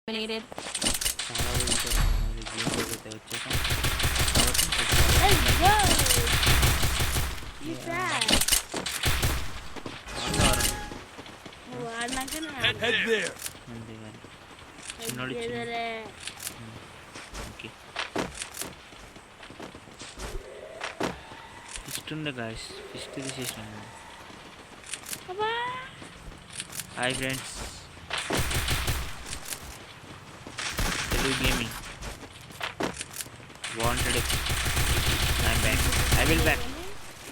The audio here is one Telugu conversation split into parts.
Eliminated. చాలా రోజుల తర్వాత మనది గేమ్లోకి అయితే వచ్చేసాం Let's go. You Yeah. sad. వాతావరణం నువ్వు ఆడినాకనే Head there. అంతే కానీ చిన్నోడు చిన్న ఎదురే. ఓకే ఫిస్ట్ ఉండే గాయస్ ఫిస్ట్ తీసేసాను అబ్బా. Hi friends Telugu gaming wanted I back I will back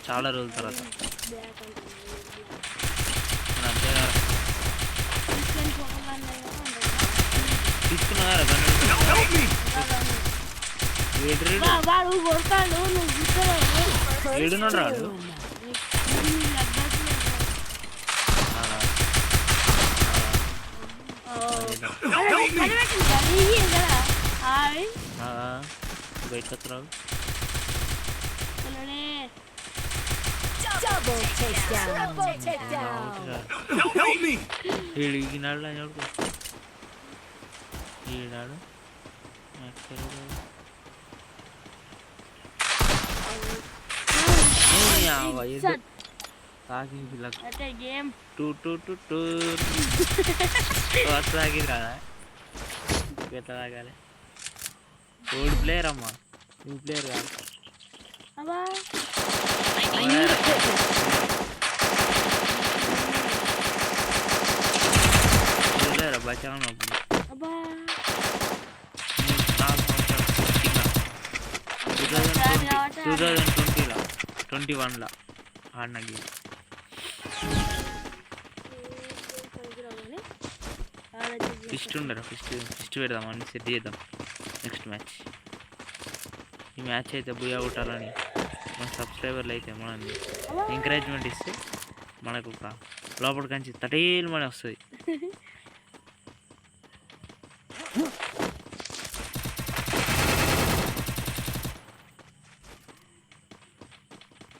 చాలా రోజుల తర్వాత బ్యాక్ అంటాను. మన అంతే కదా తీసుకొని పోవాలన్నా తీసుకున్నారా Help me. ఏడు వాడు కొడతాడు నువ్వు గుర్తులేవు. ఏడున్నాడు రాడు బయటకు వస్తున్నావు Double takedown. Help me. ఈడిగినాడు చూడుకో ఈడాడు తాకింది పిల్లకు game two two two two వస్త తాకింది కదా ఎట్లా తాగాలి ఓల్డ్ ప్లేయర్ అమ్మా న్యూ ప్లేయర్ కాదు అబ్బా ప్లేయర్ బచావు అప్పుడు అబ్బా 2020లో 21లో ఆడిన గేమ్ ఫిస్ట్ ఉండరా ఫిస్ట్ పెడదాం అన్ని సెట్ చేద్దాం నెక్స్ట్ మ్యాచ్ ఈ మ్యాచ్ అయితే బుయా కొట్టాలని మన సబ్స్క్రైబర్లు అయితే మనల్ని ఎంకరేజ్మెంట్ ఇస్తే మనకు ఒక లోపల కంచి తటేలు మనీ వస్తుంది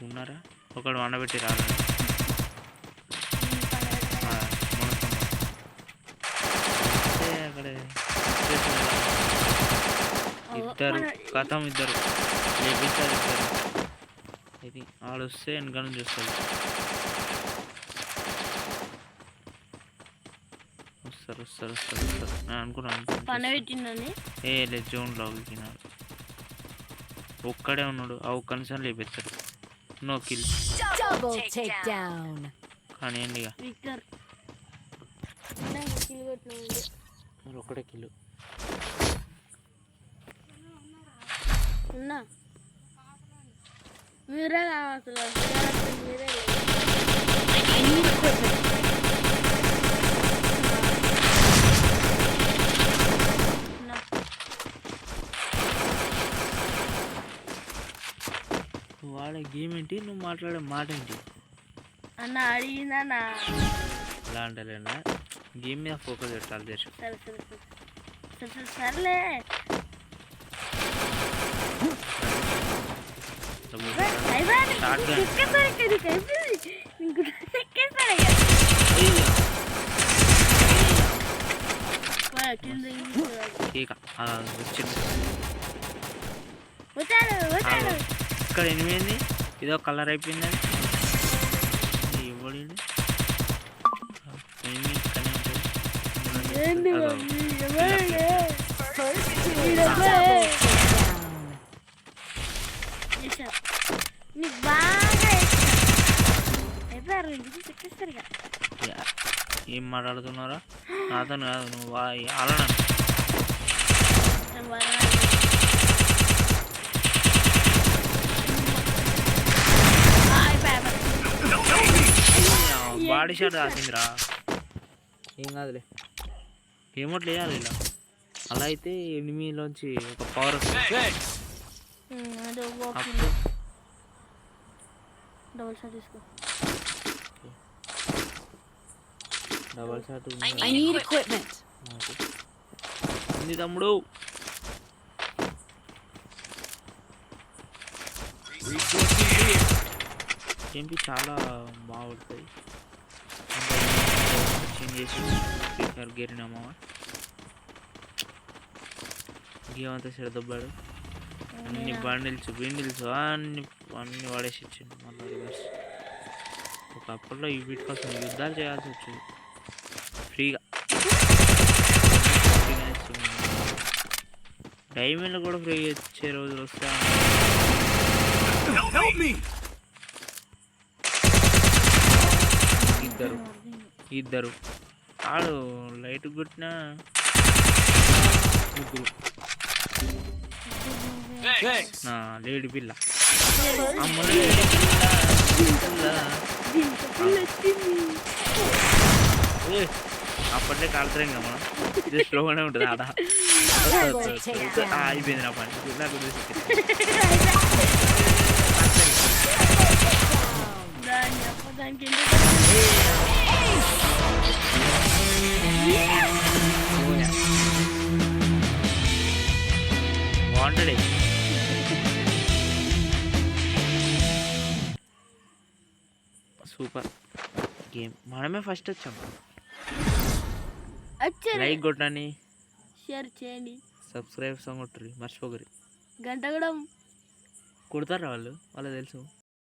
ఉన్నారా ఒకడు వండబెట్టి రాలని అక్కడ ఇద్దరు కథం ఇద్దరు లేపిస్తారు ఇద్దరు ఇది ఆడొస్తే వెనక నుంచి వస్తుంది వస్తారు నేను అనుకున్నాను ఏ లేదు జోన్లో ఎక్కినాడు ఒక్కడే ఉన్నాడు ఆ ఒక్క నిమిషం లేపిస్తాడు నో కిల్ Double takedown. కానీ ఏంటిగా విక్టర్ మరి ఒక్కడే కిల్ ఉన్నా మీరే కావాలి మీరే I need equipment. నువ్వు ఆడే గేమ్ ఏంటి నువ్వు మాట్లాడే మాట ఏంటి అన్న అడిగిందన్నా ఎలా అంటలేనా గేమ్ మీద ఫోకస్ పెట్టాలి దేశం సర్లే ఇక్కడ ఎనిమిది ఇదో కలర్ అయిపోయింది ఇవ్వడు ఎనిమిది నీకు బాగా అయిపోయారు చెక్కేస్తారుగా ఏం మాట్లాడుతున్నారా నాతో కాదు నువ్వు అలానా బాడీ షాట్ కాసిందిరా ఏం కాదులే ఏమోట్లు వేయాలి ఇలా అలా అయితే ఎనిమిదిలోంచి ఒక పవర్ వస్తుంది అప్పుడు డబుల్ షాట్ తీసుకో double shot I need equipment. ఉంది తమ్ముడు ఏంటి చాలా బాగుంటుంది చేంజ్ చేసి గేరినామా గేమంతా సరే దొబ్బాడు. అన్ని బండిల్స్ అన్ని అన్ని వాడేసి ఇచ్చిండు. మళ్ళీ రివర్స్. ఒకప్పుడులో ఈ వీటి కోసం యుద్ధాలు చేయాల్సి వచ్చింది ఫ్రీగా. డైమండ్లు కూడా ఫ్రీగా ఇచ్చే రోజులు వస్తా. Help me! ఇద్దరు ఆడు లైట్ కొట్టిన ముగ్గురు. Thanks. లేడీ పిల్ల అప్పట్లో కాలుతారేం కదా మనం. ఇది స్లోగానే ఉంటుంది ఆడ. అయిపోయింది నా పని. నాకు దానికి బాగుంటుంది. Super game. మనమే ఫస్ట్ వచ్చాం. లైక్ కొట్టండి, షేర్ చేయండి, సబ్స్క్రైబ్ కొట్టరు, మర్చిపోకరి. గంట కూడా కొడతారా వాళ్ళు తెలుసు.